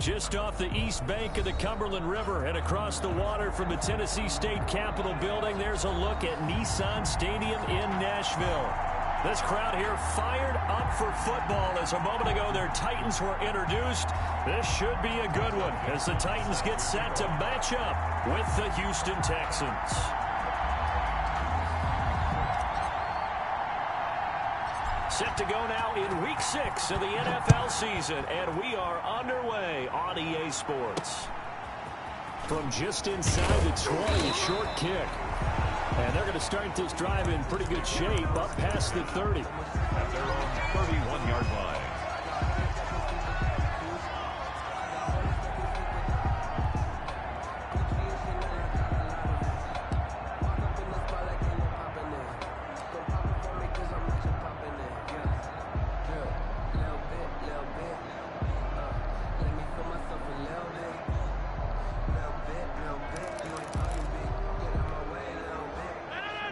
Just off the east bank of the Cumberland River and across the water from the Tennessee State Capitol building, there's a look at Nissan Stadium in Nashville. This crowd here fired up for football as a moment ago their Titans were introduced. This should be a good one as the Titans get set to match up with the Houston Texans. Set to go now in Week 6 of the NFL season, and we are underway on EA Sports. From just inside the 20, a short kick. And they're going to start this drive in pretty good shape, up past the 30. At their own 31-yard line.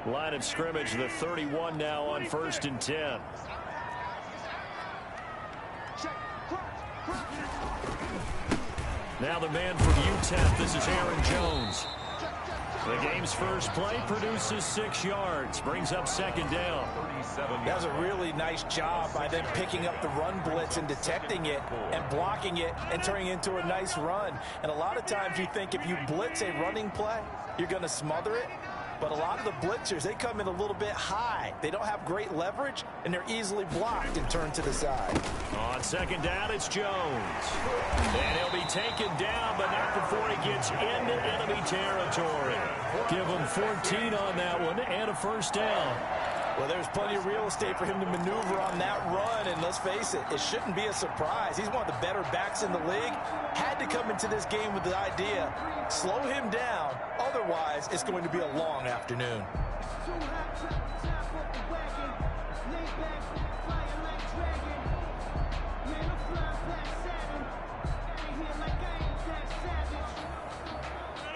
Line of scrimmage, the 31 now on 1st and 10. Now the man from UTEP, this is Aaron Jones. The game's first play produces 6 yards, brings up 2nd down. That was a really nice job by them picking up the run blitz and detecting it and blocking it and turning it into a nice run. And a lot of times you think if you blitz a running play, you're going to smother it. But a lot of the blitzers, they come in a little bit high. They don't have great leverage, and they're easily blocked and turned to the side. On 2nd down, it's Jones. And he'll be taken down, but not before he gets into enemy territory. Give him 14 on that one and a 1st down. Well, there's plenty of real estate for him to maneuver on that run, and let's face it, it shouldn't be a surprise. He's one of the better backs in the league. Had to come into this game with the idea, slow him down, otherwise it's going to be a long afternoon.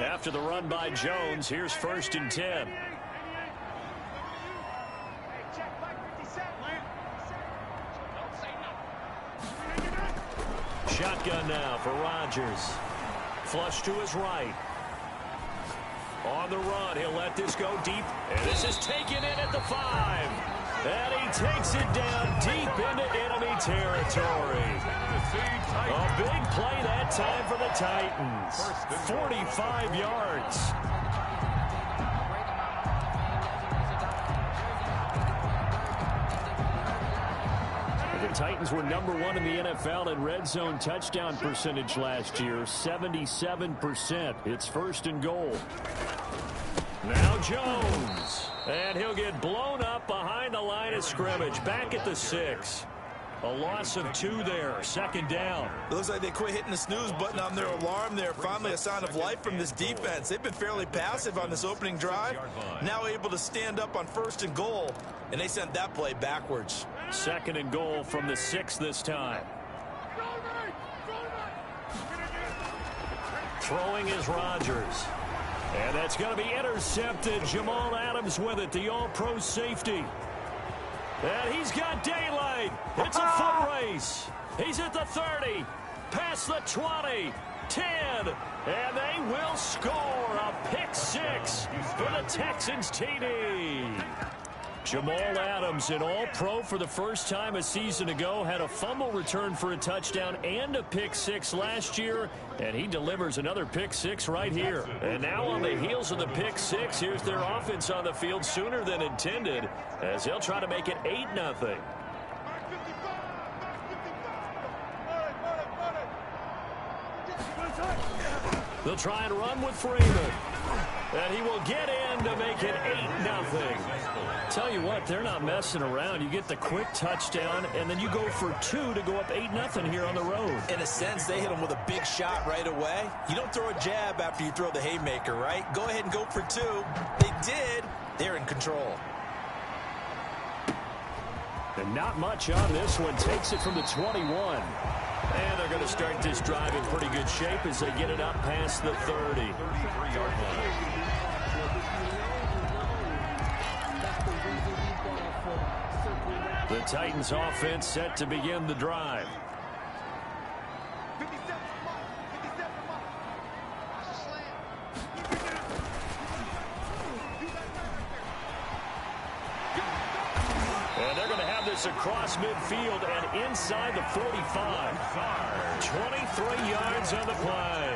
After the run by Jones, here's 1st and 10. Shotgun now for Rodgers. Flush to his right. On the run, he'll let this go deep. And this is taken in at the 5. And he takes it down deep into enemy territory. A big play that time for the Titans. 45 yards. The Titans were #1 in the NFL in red zone touchdown percentage last year, 77%. It's 1st and goal. Now Jones. And he'll get blown up behind the line of scrimmage, back at the 6. A loss of 2 there, 2nd down. It looks like they quit hitting the snooze button on their alarm there. Finally a sign of life from this defense. They've been fairly passive on this opening drive. Now able to stand up on 1st and goal, and they sent that play backwards. 2nd and goal from the 6 this time. Throwing is Rodgers. And that's going to be intercepted. Jamal Adams with it, the all-pro safety. And he's got daylight. It's a foot race. He's at the 30, past the 20, 10, and they will score a pick-6 for the Texans TD. Jamal Adams, an all-pro for the first time a season ago, had a fumble return for a touchdown and a pick-6 last year, and he delivers another pick-6 right here. And now on the heels of the pick-6, here's their offense on the field sooner than intended, as they'll try to make it 8-0. They'll try and run with Freeman. And he will get in to make it 8-0. Tell you what, they're not messing around. You get the quick touchdown, and then you go for 2 to go up 8-0 here on the road. In a sense, they hit him with a big shot right away. You don't throw a jab after you throw the haymaker, right? Go ahead and go for 2. They did. They're in control. And not much on this one. Takes it from the 21. And they're going to start this drive in pretty good shape as they get it up past the 30. 33-yard line. The Titans offense set to begin the drive. this across midfield and inside the 45. 23 yards on the play.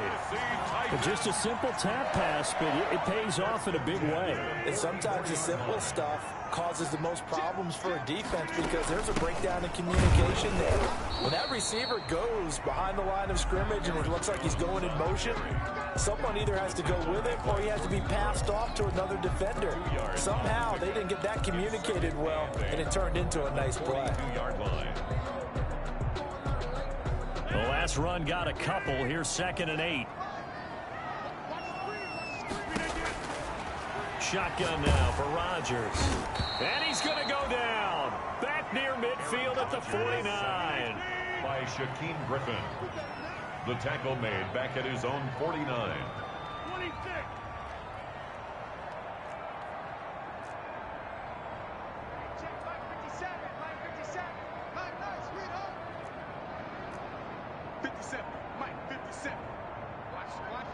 Just a simple tap pass, but it pays off in a big way. And sometimes the simple stuff causes the most problems for a defense because there's a breakdown in communication there. When that receiver goes behind the line of scrimmage and it looks like he's going in motion, someone either has to go with him or he has to be passed off to another defender. Somehow they didn't get that communicated well, and it turned into a nice play. The last run got a couple. Here's 2nd and 8. Shotgun now for Rodgers. And he's going to go down. Back near midfield at the 49. By Shaquem Griffin. The tackle made back at his own 49. 26. Check line 57. Line 57. Line nice, sweetheart. 57. Mike, 57. Watch, run.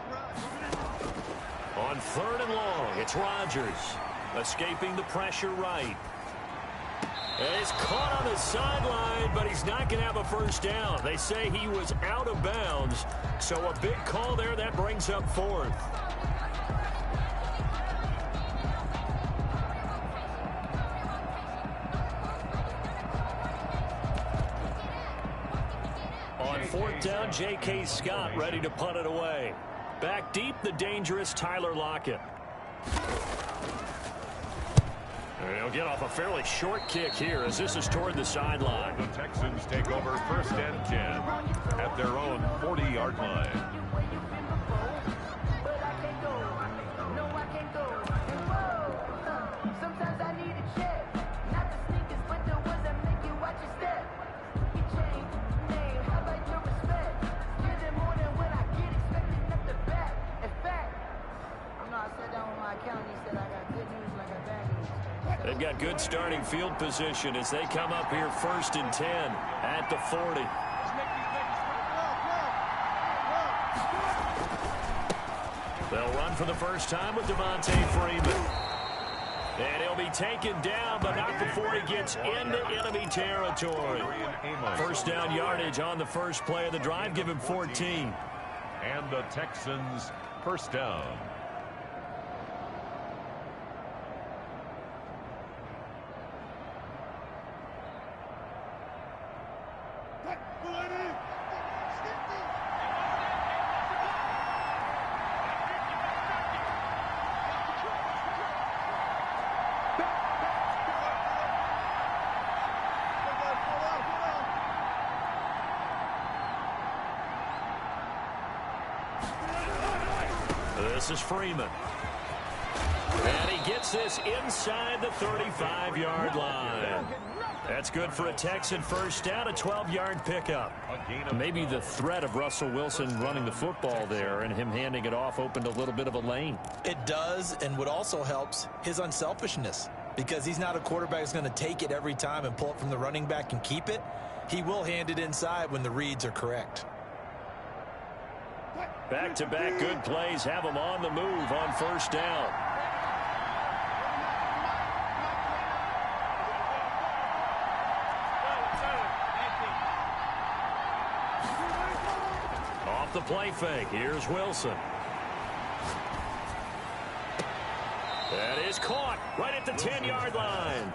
On 3rd and long, it's Rodgers. Escaping the pressure right. And he's caught on the sideline, but he's not going to have a first down. They say he was out of bounds, so a big call there. That brings up 4th. On 4th down, J.K. Scott ready to punt it away. Back deep, the dangerous Tyler Lockett. And he'll get off a fairly short kick here as this is toward the sideline. The Texans take over 1st and 10 at their own 40-yard line. They've got good starting field position as they come up here 1st and 10 at the 40. They'll run for the first time with Devontae Freeman. And he'll be taken down, but not before he gets into enemy territory. 1st down yardage on the first play of the drive. Give him 14. And the Texans 1st down. This is Freeman. And he gets this inside the 35-yard line. That's good for a Texan first down, a 12-yard pickup. Maybe the threat of Russell Wilson running the football there and him handing it off opened a little bit of a lane. It does, and what also helps, his unselfishness. Because he's not a quarterback who's going to take it every time and pull it from the running back and keep it. He will hand it inside when the reads are correct. Back-to-back good plays have him on the move on 1st down. Off the play fake, here's Wilson. That is caught right at the 10-yard line.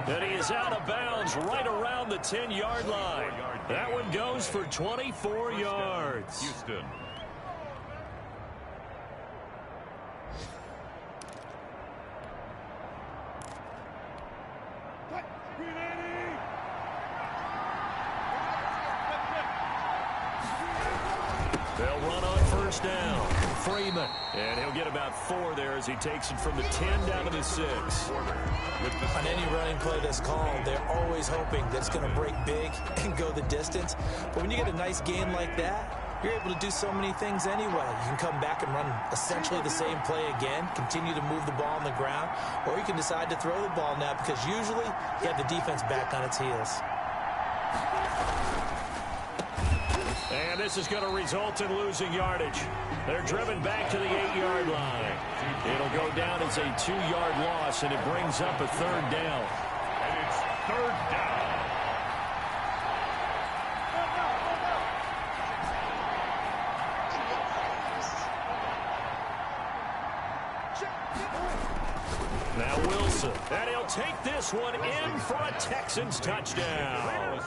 And he is out of bounds right around the 10-yard line. That one goes for 24 yards. Houston. They'll run on 1st down. Freeman. And he'll get about 4 there as he takes it from the 10 down to the 6. On any running play that's called, they're always hoping that it's going to break big and go the distance. But when you get a nice game like that, you're able to do so many things anyway. You can come back and run essentially the same play again, continue to move the ball on the ground, or you can decide to throw the ball now because usually you have the defense back on its heels. And this is going to result in losing yardage. They're driven back to the 8-yard line. It'll go down as a 2-yard loss, and it brings up a 3rd down. And it's 3rd down. Now Wilson. And he'll take this one in for a Texans touchdown.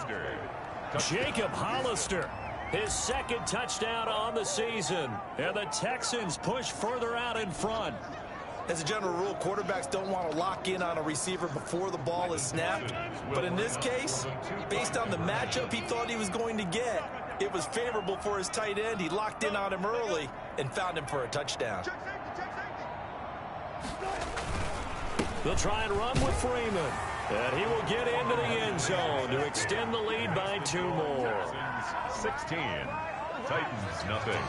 Jacob Hollister. His second touchdown on the season. And the Texans push further out in front. As a general rule, quarterbacks don't want to lock in on a receiver before the ball is snapped. But in this case, based on the matchup he thought he was going to get, it was favorable for his tight end. He locked in on him early and found him for a touchdown. They'll try and run with Freeman. And he will get into the end zone to extend the lead by 2 more. 16. Titans nothing.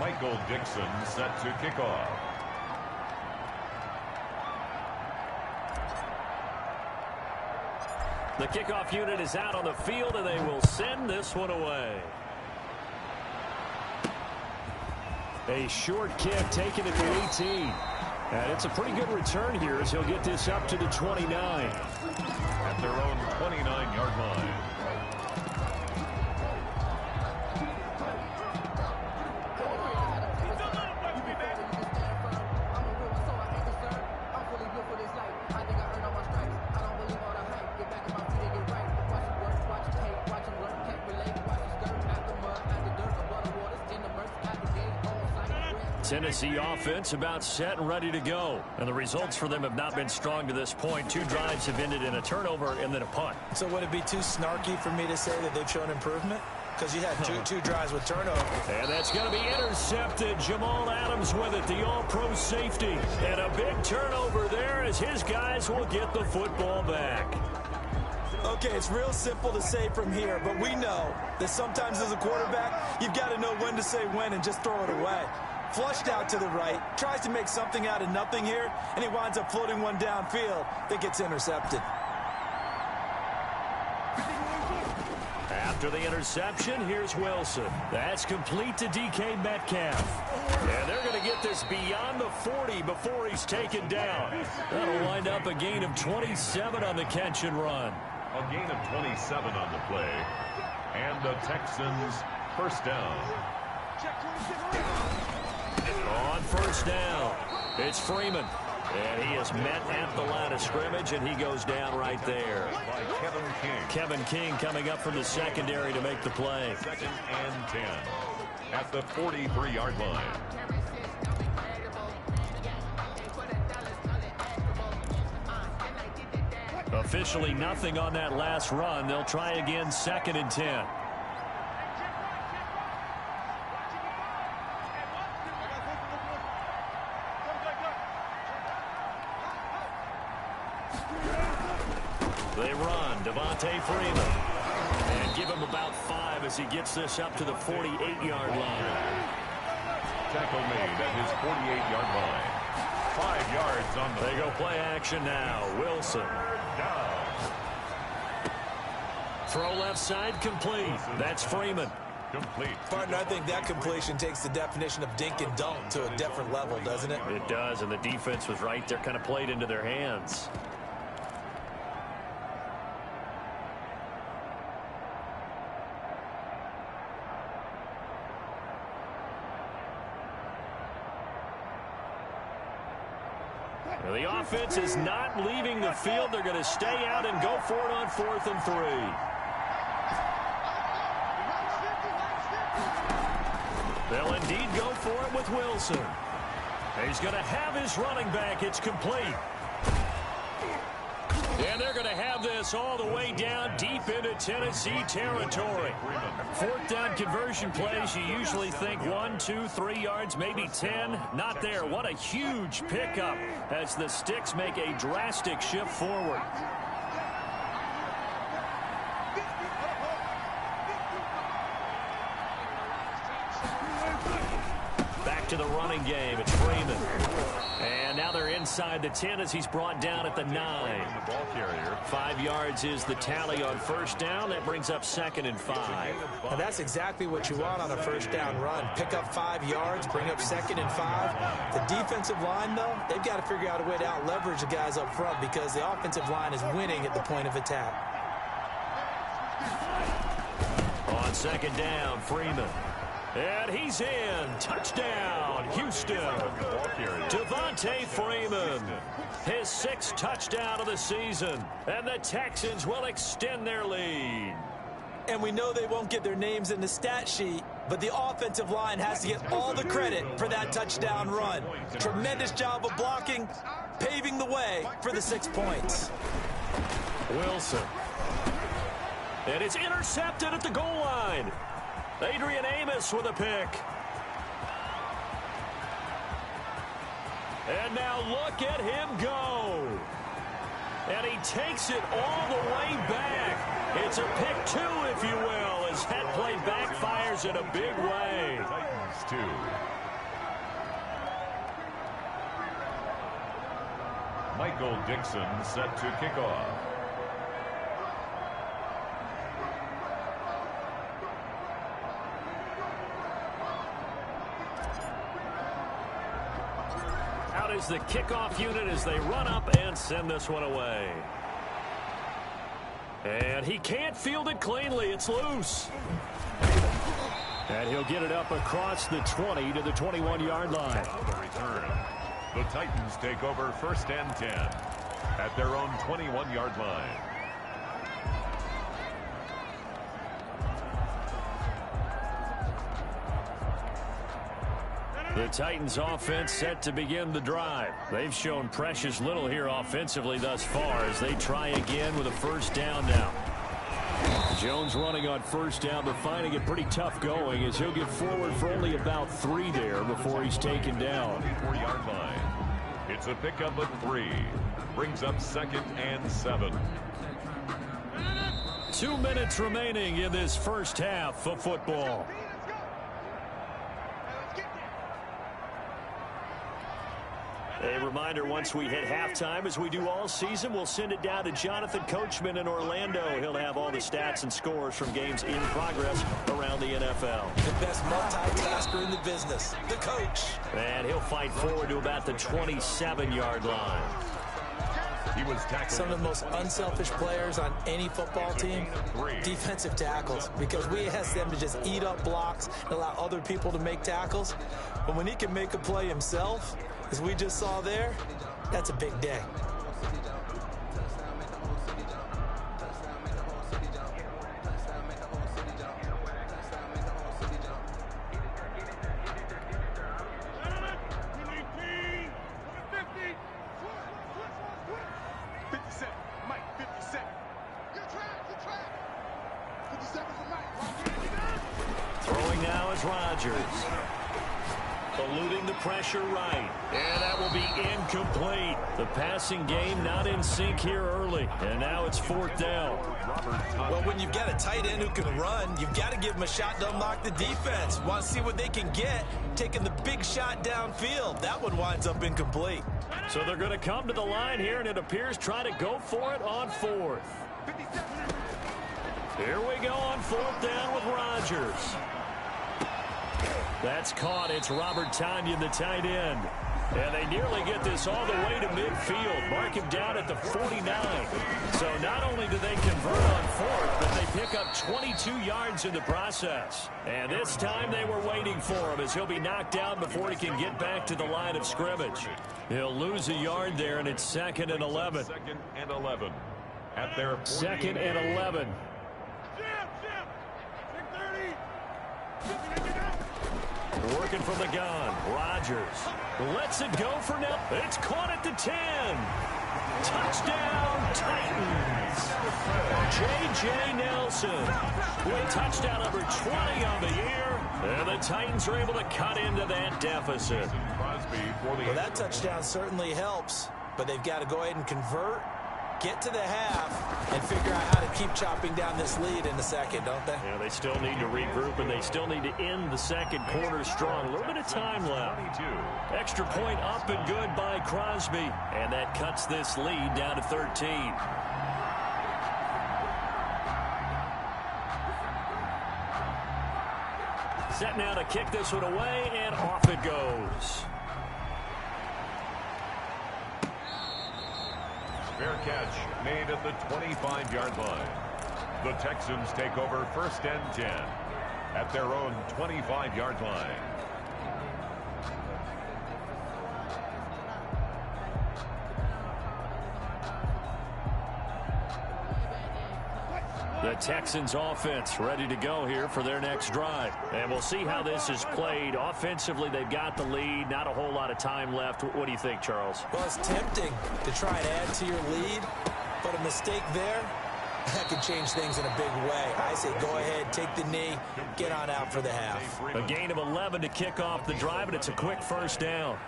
Michael Dixon set to kick off. The kickoff unit is out on the field, and they will send this one away. A short kick taken at the 18. And it's a pretty good return here as he'll get this up to the 29. At their own 29-yard line. Tennessee offense about set and ready to go. And the results for them have not been strong to this point. 2 drives have ended in a turnover and then a punt. So would it be too snarky for me to say that they've shown improvement? Because you had two drives with turnover. And that's going to be intercepted. Jamal Adams with it, the all-pro safety. And a big turnover there as his guys will get the football back. Okay, it's real simple to say from here, but we know that sometimes as a quarterback, you've got to know when to say when and just throw it away. Flushed out to the right, tries to make something out of nothing here, and he winds up floating one downfield that gets intercepted. After the interception, here's Wilson. That's complete to DK Metcalf. And they're going to get this beyond the 40 before he's taken down. That'll wind up a gain of 27 on the catch and run. A gain of 27 on the play. And the Texans first down. On first down, it's Freeman. And he is met at the line of scrimmage, and he goes down right there. By Kevin King. Kevin King coming up from the secondary to make the play. 2nd and 10 at the 43-yard line. Officially nothing on that last run. They'll try again 2nd and 10. They run, Devontae Freeman. And give him about 5 as he gets this up to the 48-yard line. Tackle made at his 48-yard line. 5 yards on the... They go play action now. Wilson. Down. Throw left side complete. That's Freeman. Complete. Partner, I think that completion takes the definition of dink and dunk to a different level, doesn't it? It does, and the defense was right there, kind of played into their hands. Now, the offense is not leaving the field. They're going to stay out and go for it on 4th and 3. They'll indeed go for it with Wilson. He's going to have his running back. It's complete. And they're going to have this all the way down deep into Tennessee territory. 4th down conversion plays, you usually think 1, 2, 3 yards, maybe 10. Not there. What a huge pickup as the Sticks make a drastic shift forward. Back to the running game. It's Freeman. And now they're inside the 10 as he's brought down at the 9. The ball carrier. 5 yards is the tally on first down. That brings up 2nd and 5. Now that's exactly what you want on a first down run. Pick up 5 yards, bring up 2nd and 5. The defensive line, though, they've got to figure out a way to out-leverage the guys up front because the offensive line is winning at the point of attack. On 2nd down, Freeman. And he's in. Touchdown, Houston. Devontae Freeman, his 6th touchdown of the season. And the Texans will extend their lead. And we know they won't get their names in the stat sheet, but the offensive line has to get all the credit for that touchdown run. Tremendous job of blocking, paving the way for the 6 points. Wilson. And it's intercepted at the goal line. Adrian Amos with a pick. And now look at him go. And he takes it all the way back. It's a pick 2, if you will, as that play backfires in a big way. Titans 2. Michael Dixon set to kick off. Out is the kickoff unit as they run up and send this one away. And he can't field it cleanly. It's loose. And he'll get it up across the 20 to the 21-yard line. On the return, the Titans take over 1st and 10 at their own 21-yard line. The Titans offense set to begin the drive. They've shown precious little here offensively thus far as they try again with a 1st down now. Jones running on 1st down, but finding it pretty tough going as he'll get forward for only about 3 there before he's taken down. 24-yard line. It's a pickup of 3. Brings up 2nd and 7. 2 minutes remaining in this first half of football. A reminder, once we hit halftime, as we do all season, we'll send it down to Jonathan Coachman in Orlando. He'll have all the stats and scores from games in progress around the NFL. The best multitasker in the business, the coach. And he'll fight forward to about the 27-yard line. He was tackled. Some of the most unselfish players on any football team, defensive tackles, because we ask them to just eat up blocks and allow other people to make tackles. But when he can make a play himself, as we just saw there, that's a big day. Throwing now is Rodgers. Eluding the pressure right. And that will be incomplete. The passing game not in sync here early. And now it's 4th down. Well, when you've got a tight end who can run, you've got to give him a shot to unlock the defense. Want to see what they can get, taking the big shot downfield. That one winds up incomplete. So they're going to come to the line here, and it appears try to go for it on 4th. Here we go on 4th down with Rodgers. That's caught. It's Robert Tonyan, the tight end. And they nearly get this all the way to midfield. Mark him down at the 49. So not only do they convert on 4th, but they pick up 22 yards in the process. And this time they were waiting for him as he'll be knocked down before he can get back to the line of scrimmage. He'll lose a yard there, and it's 2nd and 11. 2nd and 11. At their 2nd and 11. Working from the gun. Rodgers lets it go for now. It's caught at the 10. Touchdown, Titans. J.J. Nelson with touchdown number 20 on the year. And the Titans are able to cut into that deficit. Well, that touchdown certainly helps, but they've got to go ahead and convert, get to the half, and figure out how to keep chopping down this lead in the second, don't they? Yeah, they still need to regroup, and they still need to end the second quarter strong. A little bit of time left. Extra point up and good by Crosby, and that cuts this lead down to 13. Set now to kick this one away, and off it goes. Fair catch made at the 25-yard line. The Texans take over 1st and 10. at their own 25-yard line. The Texans offense ready to go here for their next drive. And we'll see how this is played. Offensively, they've got the lead. Not a whole lot of time left. What do you think, Charles? Well, it's tempting to try and add to your lead, but a mistake there, that could change things in a big way. I say go ahead, take the knee, get on out for the half. A gain of 11 to kick off the drive, and it's a quick first down.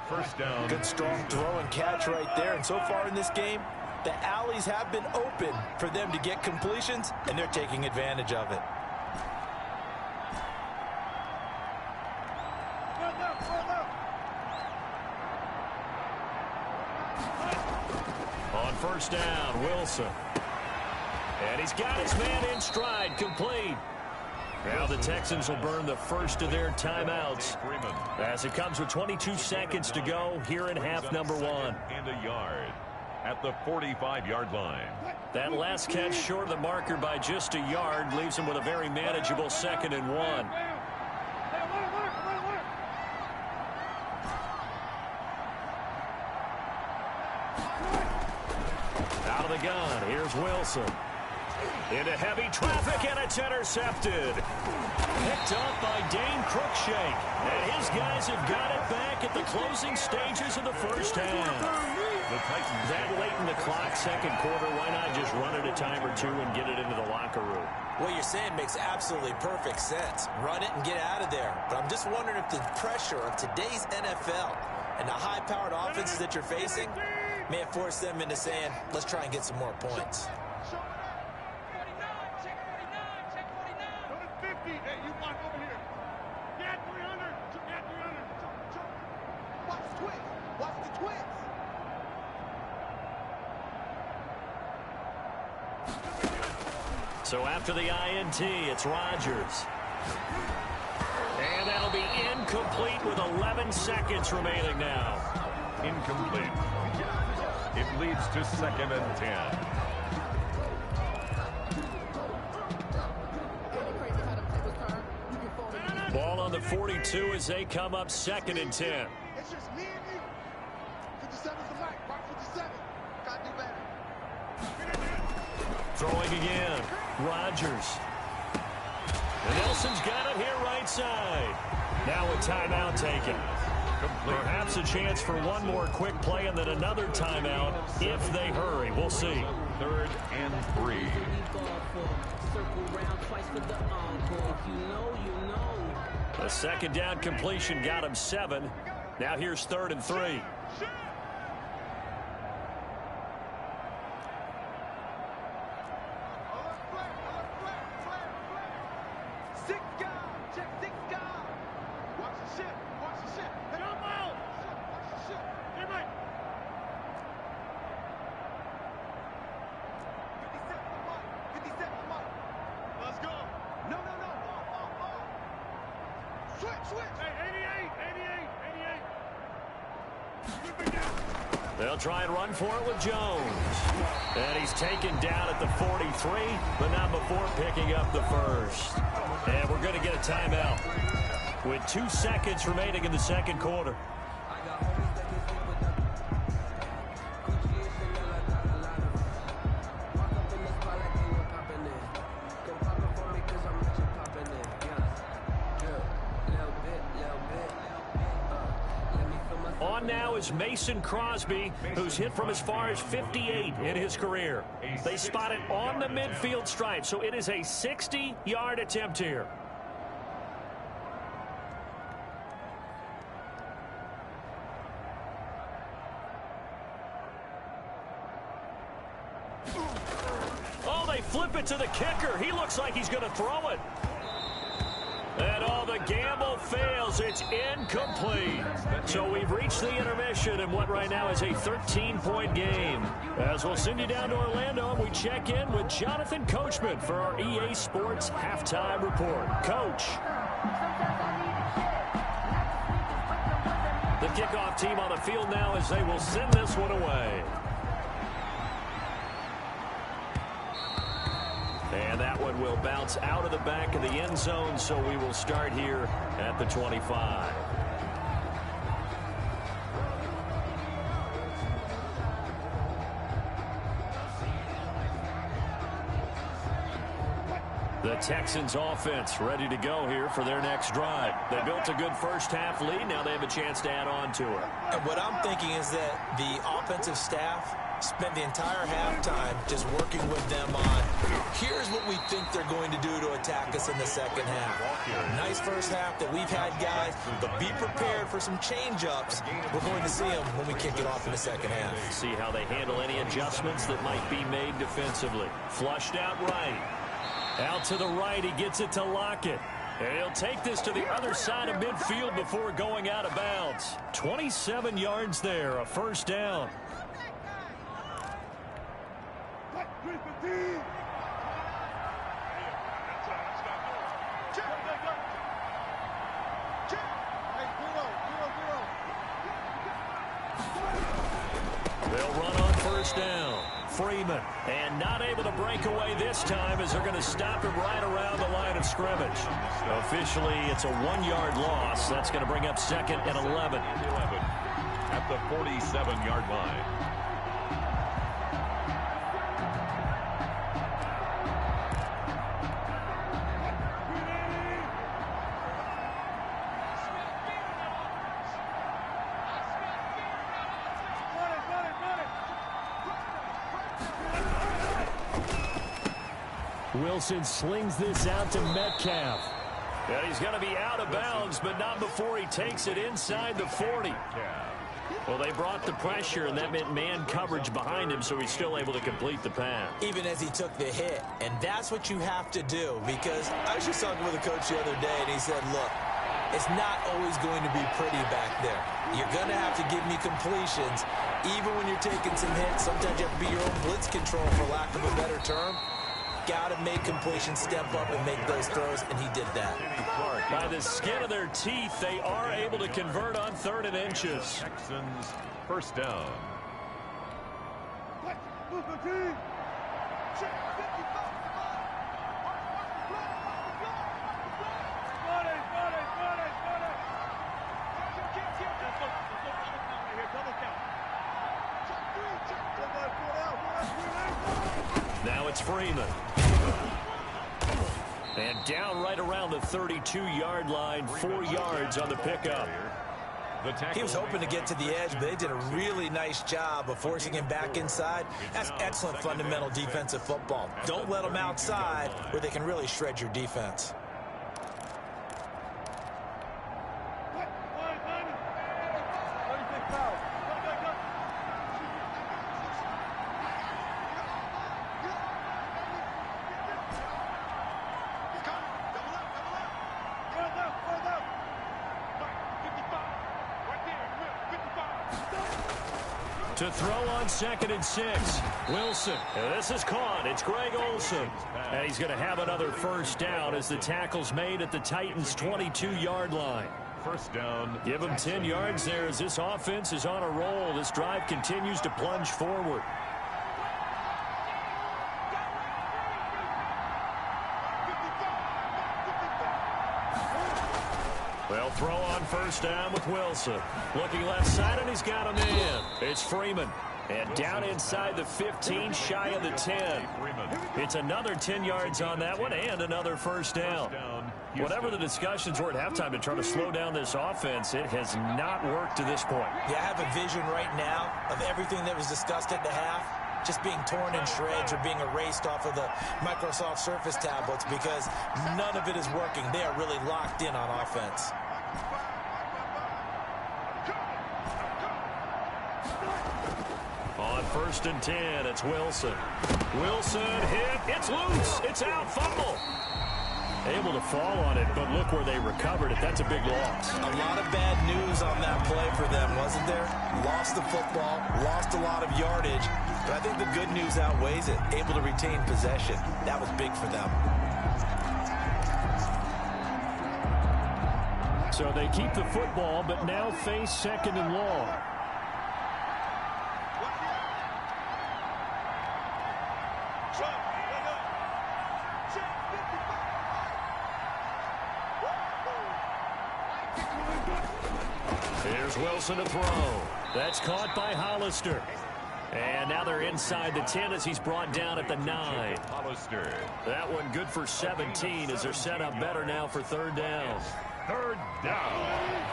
First down. Good strong throw and catch right there. And so far in this game, the alleys have been open for them to get completions, and they're taking advantage of it. On first down, Wilson. And he's got his man in stride, complete. Now the Texans will burn the first of their timeouts as it comes with 22 seconds to go here in half number one. And a yard at the 45-yard line. That last catch short of the marker by just a yard leaves him with a very manageable 2nd and 1. Out of the gun, here's Wilson. Into heavy traffic, and it's intercepted. Picked up by Dane Cruikshank. And his guys have got it back at the closing stages of the first half. The Titans That late in the clock, second quarter, why not just run it a time or two and get it into the locker room? What you're saying makes absolutely perfect sense. Run it and get out of there. But I'm just wondering if the pressure of today's NFL and the high-powered offenses that you're facing may have forced them into saying, let's try and get some more points. So after the INT, it's Rodgers. And that'll be incomplete with 11 seconds remaining now. incomplete. It leads to 2nd and 10. Ball on the 42 as they come up 2nd and 10. It's just me and you. 57's the mic. Mark 57. Gotta do better. Throwing again. Rodgers. And Nelson's got it here right side. Now a timeout taken. Perhaps a chance for one more quick play and then another timeout if they hurry. We'll see. 3rd and 3. A second down completion got him 7. Now here's 3rd and 3. They'll try and run for it with Jones. And he's taken down at the 43, but not before picking up the first. And we're going to get a timeout with 2 seconds remaining in the second quarter. On now is Mason Crosby, who's hit from as far as 58 in his career. They spot it on the midfield stripe, so it is a 60-yard attempt here. Oh, they flip it to the kicker. He looks like he's going to throw it. And all the gamble fails. It's incomplete. So we've reached the intermission in what right now is a 13-point game. As we'll send you down to Orlando, and we check in with Jonathan Coachman for our EA Sports Halftime Report. Coach. The kickoff team on the field now as they will send this one away. And that one will bounce out of the back of the end zone, so we will start here at the 25. The Texans offense ready to go here for their next drive. They built a good first-half lead. Now they have a chance to add on to it. And what I'm thinking is that the offensive staff spent the entire halftime just working with them on, here's what we think they're going to do to attack us in the second half. Nice first half that we've had, guys, but be prepared for some change-ups. We're going to see them when we kick it off in the second half. See how they handle any adjustments that might be made defensively. Flushed out right. Out to the right, he gets it to Lockett. And he'll take this to the other side of midfield before going out of bounds. 27 yards there, a first down. They'll run on first down. Freeman, and not able to break away this time as they're going to stop him right around the line of scrimmage. Officially, it's a 1-yard loss. That's going to bring up 2nd and 11. At the 47-yard line. Wilson slings this out to Metcalf. And he's going to be out of bounds, but not before he takes it inside the 40. Well, they brought the pressure, and that meant man coverage behind him, so he's still able to complete the pass. Even as he took the hit, and that's what you have to do, because I was just talking with a coach the other day, and he said, look, it's not always going to be pretty back there. You're going to have to give me completions, even when you're taking some hits. Sometimes you have to be your own blitz control, for lack of a better term. Got to make completions, step up and make those throws, and he did that. By the skin of their teeth, they are able to convert on 3rd and inches. Texans first down. Now it's Freeman. And down right around the 32-yard line, 4 yards on the pickup. He was hoping to get to the edge, but they did a really nice job of forcing him back inside. That's excellent fundamental defensive football. Don't let them outside where they can really shred your defense. To throw on 2nd and 6. Wilson. And this is caught. It's Greg Olsen. And he's going to have another first down as the tackle's made at the Titans' 22-yard line. First down. Give him 10 yards there as this offense is on a roll. This drive continues to plunge forward. They'll throw on first down with Wilson. Looking left side, and he's got him in. It's Freeman. And down inside the 15, shy of the 10. It's another 10 yards on that one and another first down. Whatever the discussions were at halftime to try to slow down this offense, it has not worked to this point. Yeah, I have a vision right now of everything that was discussed at the half just being torn in shreds or being erased off of the Microsoft Surface tablets because none of it is working. They are really locked in on offense. On 1st and 10, it's Wilson. Wilson hit. It's loose. It's out. Fumble. Able to fall on it, but look where they recovered it. That's a big loss. A lot of bad news on that play for them, wasn't there? Lost the football, lost a lot of yardage, but I think the good news outweighs it. Able to retain possession. That was big for them. So they keep the football, but now face 2nd and long. Here's Wilson to throw. That's caught by Hollister. And now they're inside the 10 as he's brought down at the 9. Hollister. That one good for 17 as they're set up better now for third down. Third down.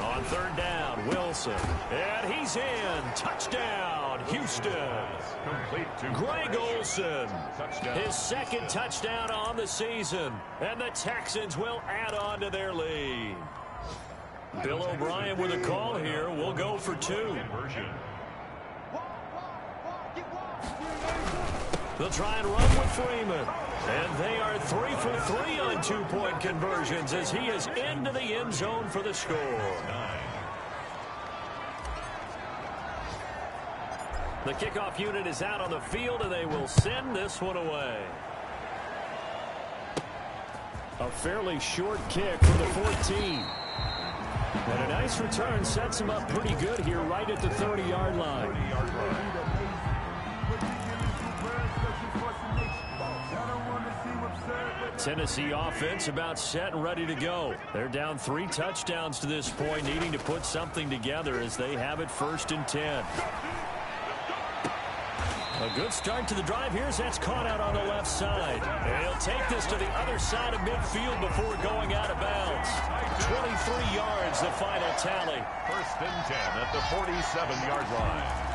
On third down, Wilson. And he's in. Touchdown, Houston. Complete to Greg Olsen. Touchdown. His second touchdown on the season. And the Texans will add on to their lead. Bill O'Brien with a call here. We'll go for 2. Conversion. They'll try and run with Freeman. And they are 3 for 3 on 2-point conversions as he is into the end zone for the score. The kickoff unit is out on the field, and they will send this one away. A fairly short kick from the 14. And a nice return sets him up pretty good here right at the 30-yard line. Tennessee offense about set and ready to go. They're down 3 touchdowns to this point, needing to put something together as they have it 1st and 10. A good start to the drive here as that's caught out on the left side. And he'll take this to the other side of midfield before going out of bounds. 23 yards, the final tally. 1st and 10 at the 47-yard line.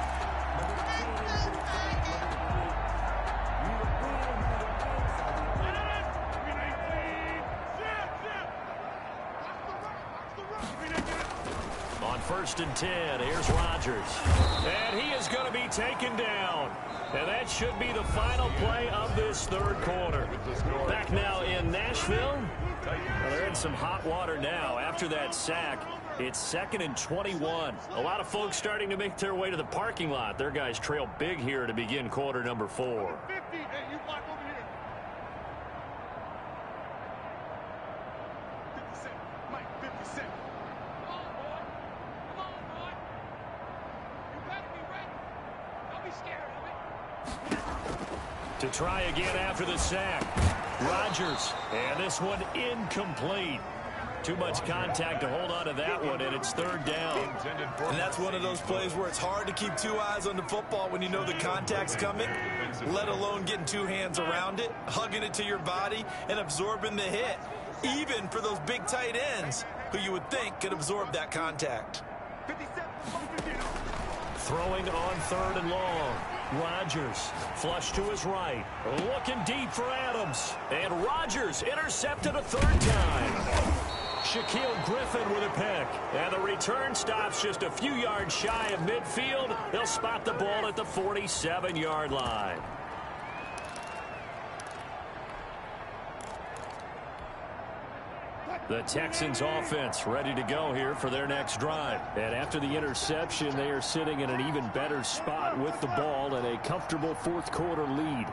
On 1st and 10, here's Rodgers. And he is going to be taken down. And that should be the final play of this third quarter. Back now in Nashville. Well, they're in some hot water now. After that sack, it's 2nd and 21. A lot of folks starting to make their way to the parking lot. Their guys trail big here to begin quarter number 4. 50. Hey, you block over here. 57. Mike, 57. Come on, boy. Come on, boy. You better be ready. Don't be scared of it. To try again after the sack. Rodgers. And this one incomplete. Too much contact to hold on to that one, and it's 3rd down. And that's one of those plays where it's hard to keep 2 eyes on the football when you know the contact's coming, let alone getting 2 hands around it, hugging it to your body, and absorbing the hit, even for those big tight ends who you would think could absorb that contact. 57. Throwing on 3rd and long. Rodgers flush to his right. Looking deep for Adams. And Rodgers intercepted a 3rd time. Shaquille Griffin with a pick. And the return stops just a few yards shy of midfield. They'll spot the ball at the 47-yard line. The Texans offense ready to go here for their next drive. And after the interception, they are sitting in an even better spot with the ball and a comfortable 4th quarter lead.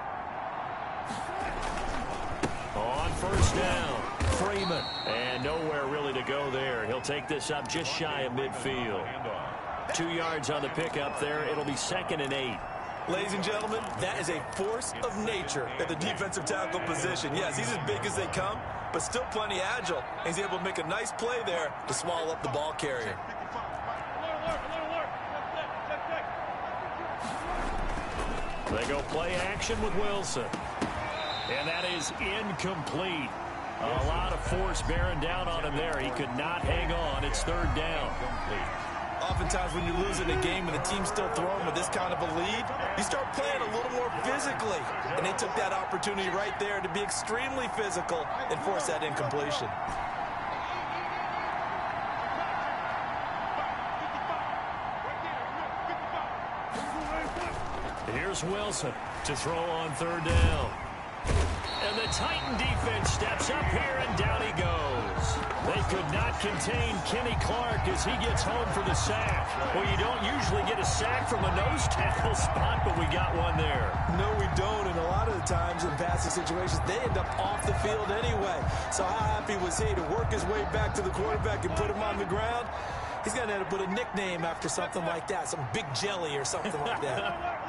On 1st down, Freeman. And nowhere really to go there. He'll take this up just shy of midfield. 2 yards on the pickup there. It'll be 2nd and 8. Ladies and gentlemen, that is a force of nature at the defensive tackle position. Yes, he's as big as they come, but still plenty agile. He's able to make a nice play there to swallow up the ball carrier. They go play action with Wilson. And that is incomplete. A lot of force bearing down on him there. He could not hang on. It's 3rd down. Oftentimes when you're losing a game and the team's still throwing with this kind of a lead, you start playing a little more physically. And they took that opportunity right there to be extremely physical and force that incompletion. Here's Wilson to throw on 3rd down. And the Titan defense steps up here, and down he goes. They could not contain Kenny Clark as he gets home for the sack. Well, you don't usually get a sack from a nose tackle spot, but we got one there. No, we don't, and a lot of the times in passing situations, they end up off the field anyway. So how Murphy was he to work his way back to the quarterback and put him on the ground. He's going to have to put a nickname after something like that, some Big Jelly or something like that.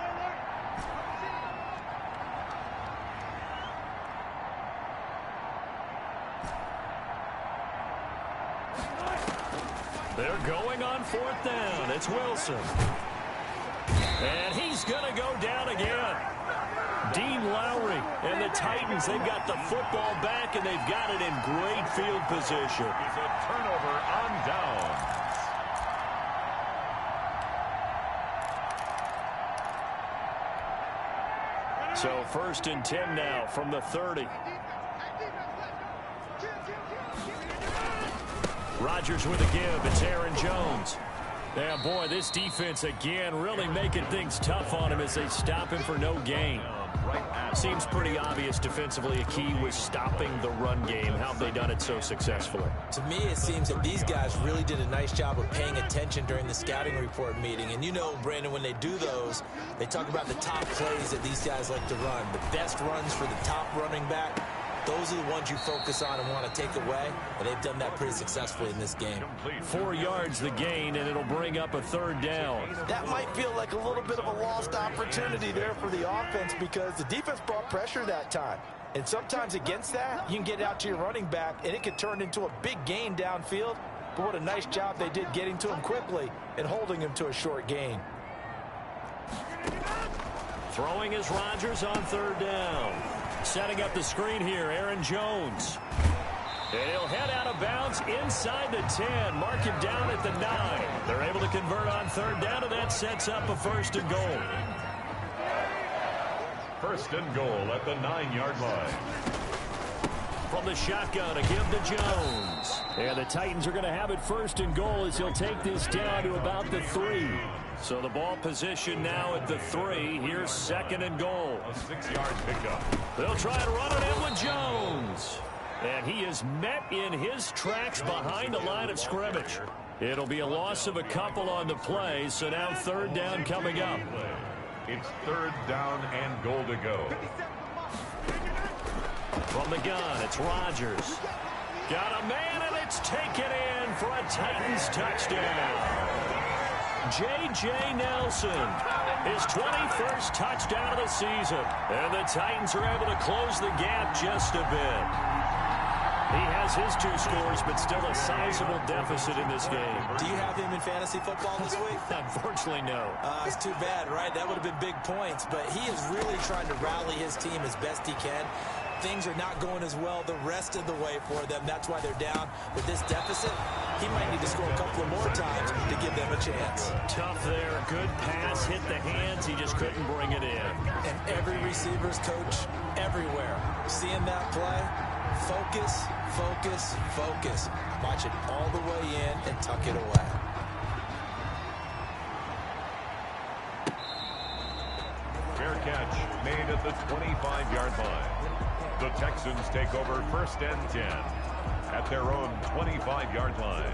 They're going on 4th down. It's Wilson. And he's going to go down again. Dean Lowry and the Titans, they've got the football back, and they've got it in great field position. It's a turnover on down. So 1st and 10 now from the 30. Rodgers with a give. It's Aaron Jones. Yeah, boy, this defense again really making things tough on him as they stop him for no gain. Seems pretty obvious defensively a key was stopping the run game. How have they done it so successfully? To me, it seems that these guys really did a nice job of paying attention during the scouting report meeting. And you know, Brandon, when they do those, they talk about the top plays that these guys like to run. The best runs for the top running back. Those are the ones you focus on and want to take away, and they've done that pretty successfully in this game. 4 yards the gain, and it'll bring up a 3rd down. That might feel like a little bit of a lost opportunity there for the offense because the defense brought pressure that time. And sometimes against that, you can get out to your running back, and it can turn into a big gain downfield. But what a nice job they did getting to him quickly and holding him to a short gain. Throwing is Rodgers on 3rd down. Setting up the screen here, Aaron Jones. And he'll head out of bounds inside the 10. Mark him down at the 9. They're able to convert on 3rd down, and that sets up a 1st and goal. 1st and goal at the 9-yard line. From the shotgun, a give to Jones. And the Titans are going to have it 1st and goal as he'll take this down to about the 3. So the ball position now at the 3. Here's 2nd and goal. A 6-yard pickup. They'll try to run it in with Jones. And he is met in his tracks behind the line of scrimmage. It'll be a loss of a couple on the play, so now 3rd down coming up. It's 3rd down and goal to go. From the gun, it's Rodgers. Got a man, and it's taken in for a Titans touchdown. J.J. Nelson, his 21st touchdown of the season. And the Titans are able to close the gap just a bit. He has his 2 scores, but still a sizable deficit in this game. Do you have him in fantasy football this week? Unfortunately, no. It's too bad, right? That would have been big points. But he is really trying to rally his team as best he can. Things are not going as well the rest of the way for them. That's why they're down with this deficit. He might need to score a couple of more times to give them a chance. Tough there. Good pass. Hit the hands. He just couldn't bring it in. And every receiver's coach everywhere. Seeing that play, focus, focus, focus. Watch it all the way in and tuck it away. Fair catch made at the 25-yard line. The Texans take over 1st and 10 at their own 25-yard line.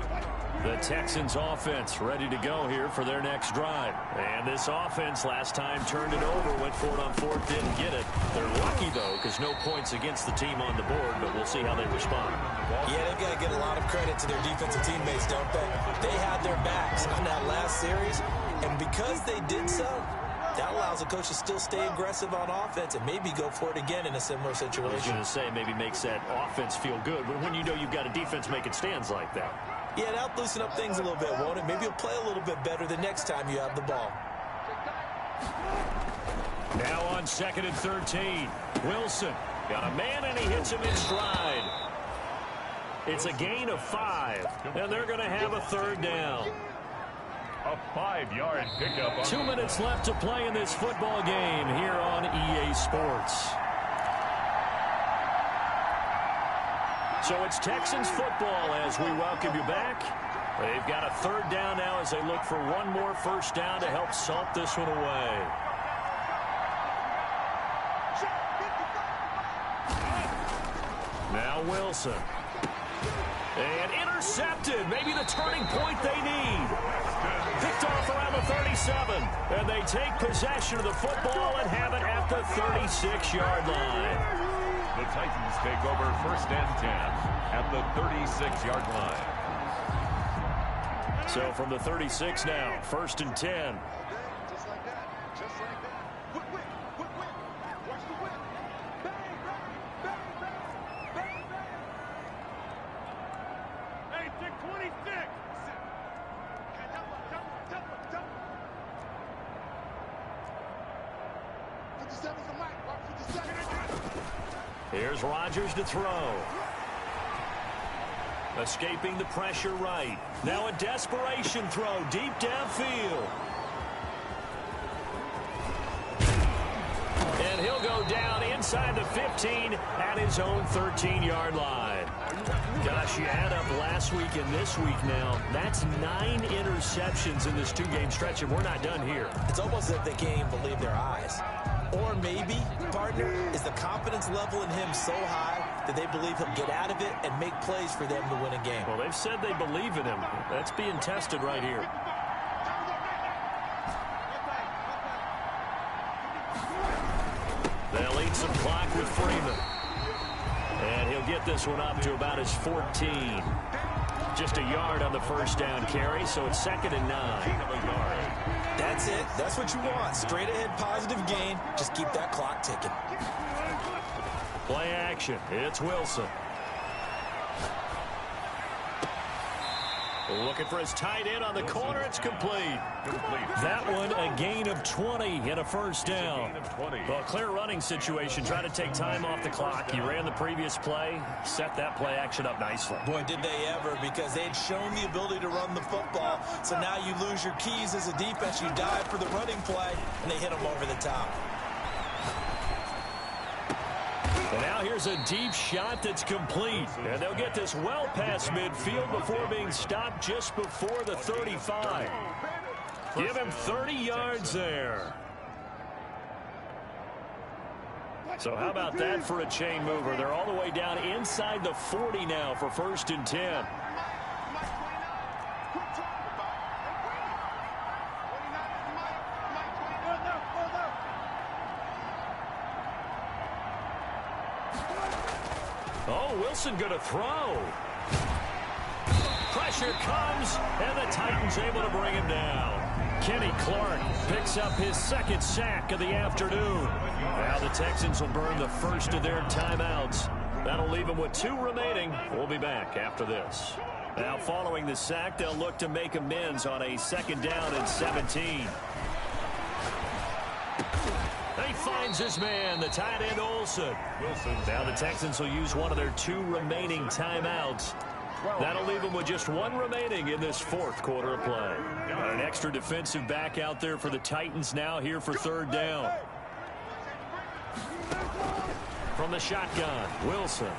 The Texans offense ready to go here for their next drive. And this offense last time turned it over, went for it on 4th, didn't get it. They're lucky, though, because no points against the team on the board, but we'll see how they respond. Yeah, they've got to get a lot of credit to their defensive teammates, don't they? They had their backs on that last series, and because they did so, that allows the coach to still stay aggressive on offense and maybe go for it again in a similar situation. I was going to say maybe makes that offense feel good, but when you know you've got a defense making stands like that. Yeah, that'll loosen up things a little bit, won't it? Maybe you'll play a little bit better the next time you have the ball. Now on 2nd and 13. Wilson got a man, and he hits him in stride. It's a gain of 5, and they're going to have a 3rd down. A 5-yard pickup. 2 minutes left to play in this football game here on EA Sports. So it's Texans football as we welcome you back. They've got a 3rd down now as they look for one more 1st down to help salt this one away. Now Wilson. And intercepted. Maybe the turning point they need. Picked off around the 37. And they take possession of the football and have it at the 36-yard line. The Titans take over 1st and 10 at the 36-yard line. So from the 36 now, 1st and 10. Just like that. Just like that. Quick whip. Quick whip. Watch the whip. Bang, bang, bang, bang, bang, bang. Hey, take 26. Hey, double, double, double, double. 57's a mic. Watch 57. Here's Rodgers to throw. Escaping the pressure right. Now a desperation throw deep downfield. And he'll go down inside the 15 at his own 13-yard line. Gosh, you add up last week and this week now. That's 9 interceptions in this 2-game stretch, and we're not done here. It's almost as if they can't even believe their eyes. Or maybe, partner, is the confidence level in him so high that they believe he'll get out of it and make plays for them to win a game. Well, they've said they believe in him. That's being tested right here. They'll eat some clock with Freeman. And he'll get this one up to about his 14. Just a yard on the first down carry, so it's 2nd and 9. That's it. That's what you want. Straight ahead positive gain. Just keep that clock ticking. Play action. It's Wilson. Looking for his tight end on the corner. It's complete. That one, a gain of 20 and a first down. Well, clear running situation. Try to take time off the clock. He ran the previous play, set that play action up nicely. Boy, did they ever, because they had shown the ability to run the football. So now you lose your keys as a defense. You dive for the running play, and they hit them over the top. And now here's a deep shot that's complete. And they'll get this well past midfield before being stopped just before the 35. Give him 30 yards there. So how about that for a chain mover? They're all the way down inside the 40 now for 1st and 10. Oh, Wilson going to throw. Pressure comes, and the Titans able to bring him down. Kenny Clark picks up his 2nd sack of the afternoon. Now the Texans will burn the first of their timeouts. That'll leave them with 2 remaining. We'll be back after this. Now following the sack, they'll look to make amends on a 2nd down and 17. He finds his man, the tight end Olsen. Now the Texans will use one of their 2 remaining timeouts. That'll leave them with just 1 remaining in this 4th quarter of play. An extra defensive back out there for the Titans now here for 3rd down. From the shotgun, Wilson.